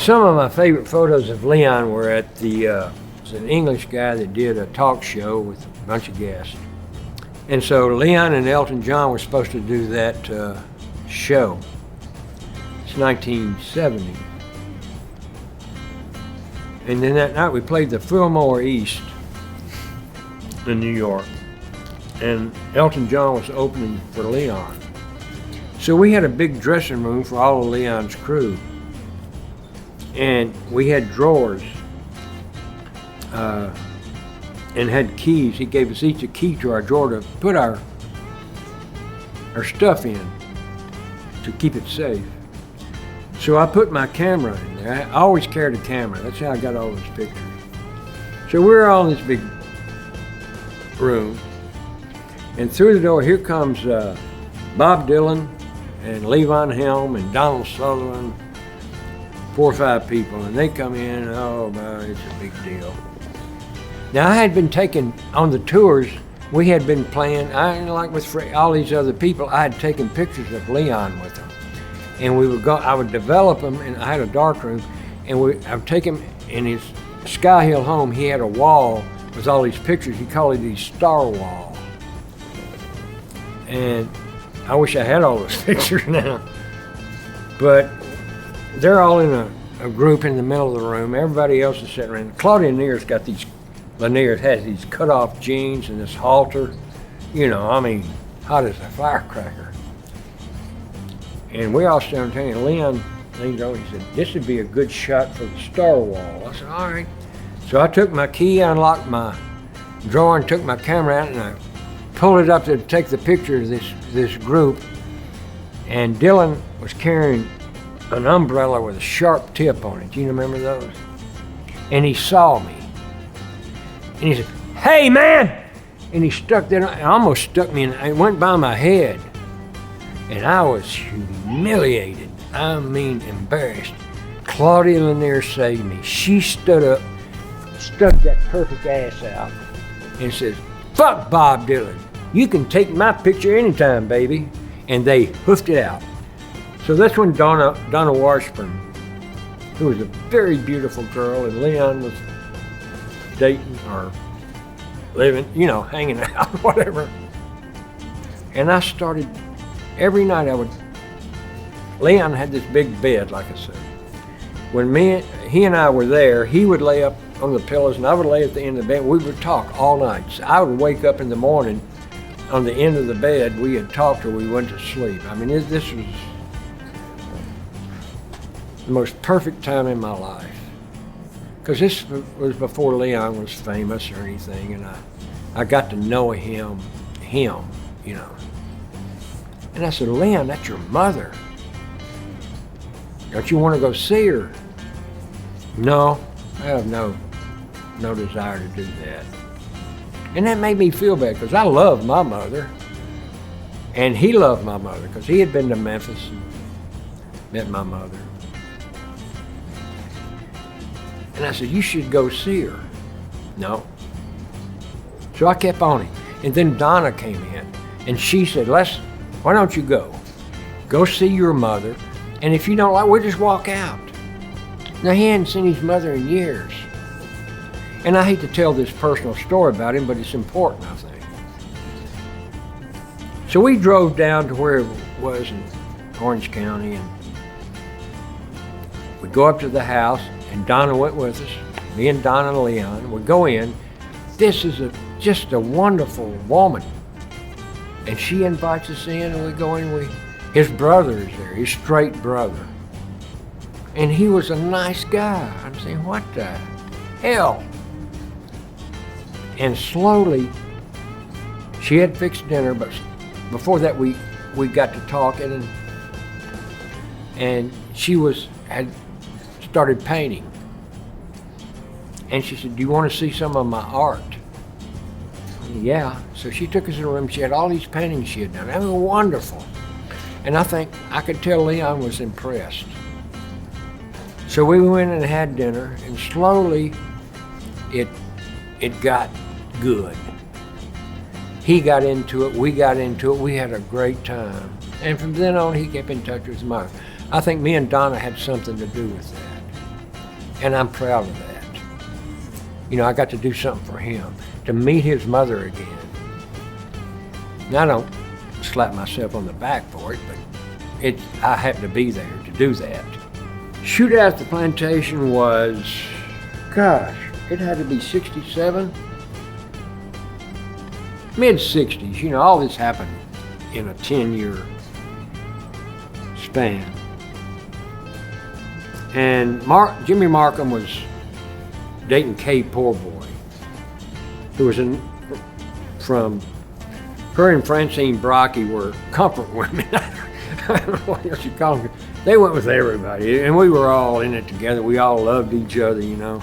some of my favorite photos of Leon were at the, it's an English guy that did a talk show with a bunch of guests. And so Leon and Elton John were supposed to do that show. It's 1970. And then that night we played the Fillmore East in New York. And Elton John was opening for Leon. So we had a big dressing room for all of Leon's crew. And we had drawers and had keys. He gave us each a key to our drawer to put our stuff in to keep it safe. So I put my camera in there. I always carried a camera. That's how I got all those pictures. So we're all in this big room. And through the door, here comes Bob Dylan and Levon Helm and Donald Sutherland, 4 or 5 people, and they come in, oh man, it's a big deal. Now I had been taking, on the tours, we had been playing, like with all these other people, I had taken pictures of Leon with them. And we would go, I would develop them, and I had a dark room, and I would take him in his Skyhill home. He had a wall with all these pictures. He called it his star wall. And I wish I had all those pictures now. But they're all in a group in the middle of the room. Everybody else is sitting around. Claudia Lennear has these cut-off jeans and this halter. You know, I mean, hot as a firecracker. And we all started telling him, Leon leaned over, he said, this would be a good shot for the star wall. I said, all right. So I took my key, unlocked my drawer, and took my camera out, and I pulled it up to take the picture of this group. And Dylan was carrying an umbrella with a sharp tip on it. Do you remember those? And he saw me. And he said, hey man! And he stuck that, it almost stuck me, and it went by my head. And I was humiliated. I mean, embarrassed. Claudia Lennear saved me. She stood up, stuck that perfect ass out, and says, fuck Bob Dylan. You can take my picture anytime, baby. And they hoofed it out. So that's when Donna Washburn, who was a very beautiful girl, and Leon was dating or living, you know, hanging out, whatever. And I started, every night Leon had this big bed, like I said. When he and I were there, he would lay up on the pillows and I would lay at the end of the bed. We would talk all night. So I would wake up in the morning on the end of the bed. We had talked till we went to sleep. I mean, this was the most perfect time in my life. Because this was before Leon was famous or anything, and I got to know him, you know. And I said, Leon, that's your mother. Don't you want to go see her? No, I have no desire to do that. And that made me feel bad, because I love my mother. And he loved my mother, because he had been to Memphis and met my mother. And I said, you should go see her. No. So I kept on him. And then Donna came in, and she said, why don't you go? Go see your mother, and if you don't like, we'll just walk out. Now, he hadn't seen his mother in years. And I hate to tell this personal story about him, but it's important, I think. So we drove down to where it was in Orange County, and we go up to the house, and Donna went with us. Me and Donna and Leon would go in. This is just a wonderful woman. And she invites us in, and we go in. His brother is there, his straight brother. And he was a nice guy. I'm saying, what the hell? And slowly, she had fixed dinner, but before that we got to talking, and she had started painting. And she said, do you want to see some of my art? Yeah. So she took us in a room. She had all these paintings she had done. They were wonderful. And I think I could tell Leon was impressed. So we went and had dinner, and slowly it got good. He got into it, we got into it, we had a great time. And from then on, he kept in touch with his mother. I think me and Donna had something to do with that. And I'm proud of that. You know, I got to do something for him, to meet his mother again. Now, I don't slap myself on the back for it, but I happened to be there to do that. Shootout at the Plantation was, gosh, it had to be 67, mid-60s. You know, all this happened in a 10-year span. And Jimmy Markham was dating Kay Poorboy, who was from her and Francine Brocky were comfort women. I don't know what else you call them. They went with everybody, and we were all in it together. We all loved each other, you know.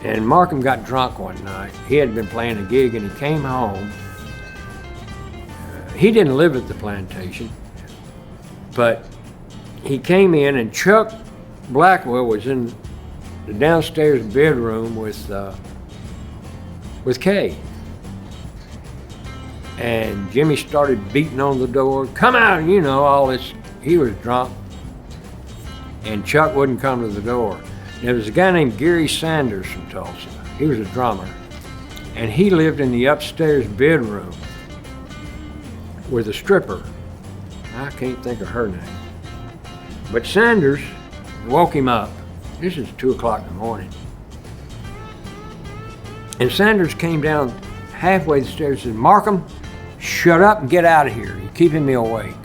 And Markham got drunk one night. He had been playing a gig, and he came home. He didn't live at the Plantation, but he came in, and Chuck Blackwell was in the downstairs bedroom with Kay. And Jimmy started beating on the door. Come out, you know, all this. He was drunk. And Chuck wouldn't come to the door. And there was a guy named Gary Sanders from Tulsa. He was a drummer. And he lived in the upstairs bedroom with a stripper. I can't think of her name. But Sanders woke him up. This is 2 o'clock in the morning. And Sanders came down halfway the stairs and said, Markham, shut up and get out of here. You're keeping me awake.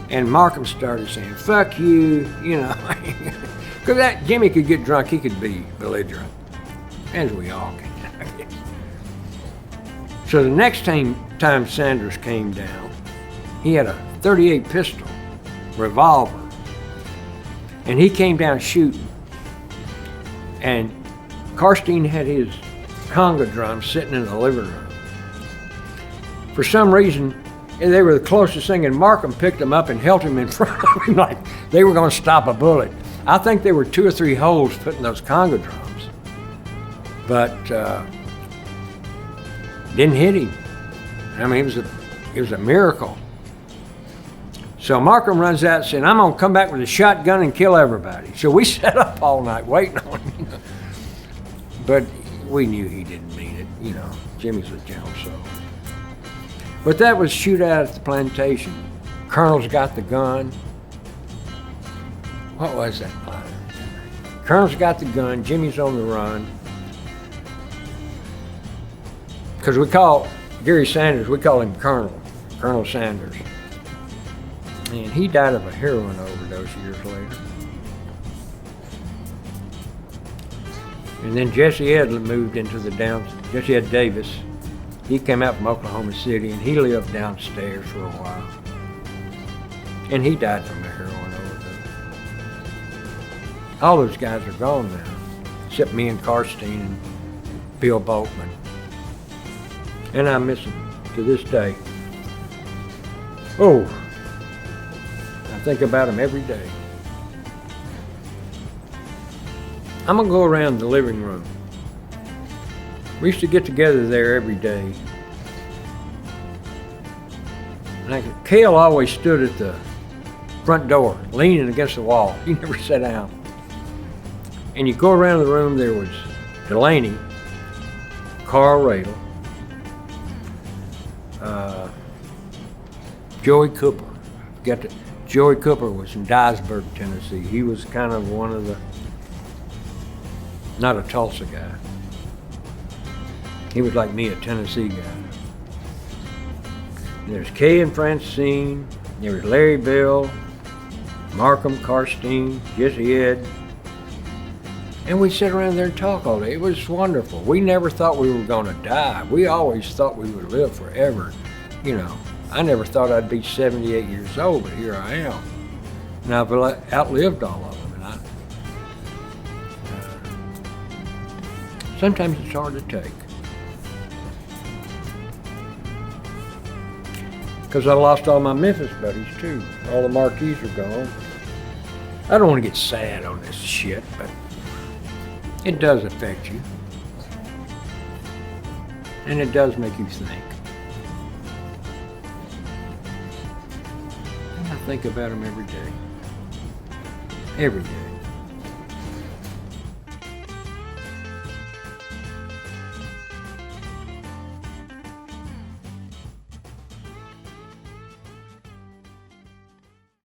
And Markham started saying, fuck you, you know. Because that Jimmy could get drunk, he could be belligerent. As we all can, I guess. So the next time Sanders came down, he had a .38 pistol, revolver. And he came down shooting. And Karstein had his conga drum sitting in the living room. For some reason, they were the closest thing, and Markham picked them up and held him in front of him like they were going to stop a bullet. I think there were 2 or 3 holes put in those conga drums, but didn't hit him. I mean, it was a miracle. So Markham runs out and said, I'm going to come back with a shotgun and kill everybody. So we sat up all night waiting on him. You know. But we knew he didn't mean it. You know, Jimmy's a gentle soul. But that was Shootout at the Plantation. Colonel's got the gun. What was that line? Colonel's got the gun, Jimmy's on the run. Because we call Gary Sanders, we call him Colonel Sanders. And he died of a heroin overdose years later. And then Jesse Ed moved into Jesse Ed Davis. He came out from Oklahoma City and he lived downstairs for a while. And he died from a heroin overdose. All those guys are gone now, except me and Karstein and Bill Boatman. And I miss them to this day. Oh, I think about them every day. I'm gonna go around the living room. We used to get together there every day. And Cale always stood at the front door, leaning against the wall. He never sat down. And you go around the room, there was Delaney, Carl Radel, Joey Cooper. Joey Cooper was from Dyersburg, Tennessee. He was kind of one of the, not a Tulsa guy. He was like me, a Tennessee guy. And there's Kay and Francine. There was Larry Bill, Markham, Karstein, Jesse Ed. And we sit around there and talk all day. It was wonderful. We never thought we were going to die. We always thought we would live forever. You know, I never thought I'd be 78 years old, but here I am. And I've outlived all of them. And sometimes it's hard to take. Because I lost all my Memphis buddies too. All the marquees are gone. I don't want to get sad on this shit, but it does affect you. And it does make you think. And I think about them every day. Every day.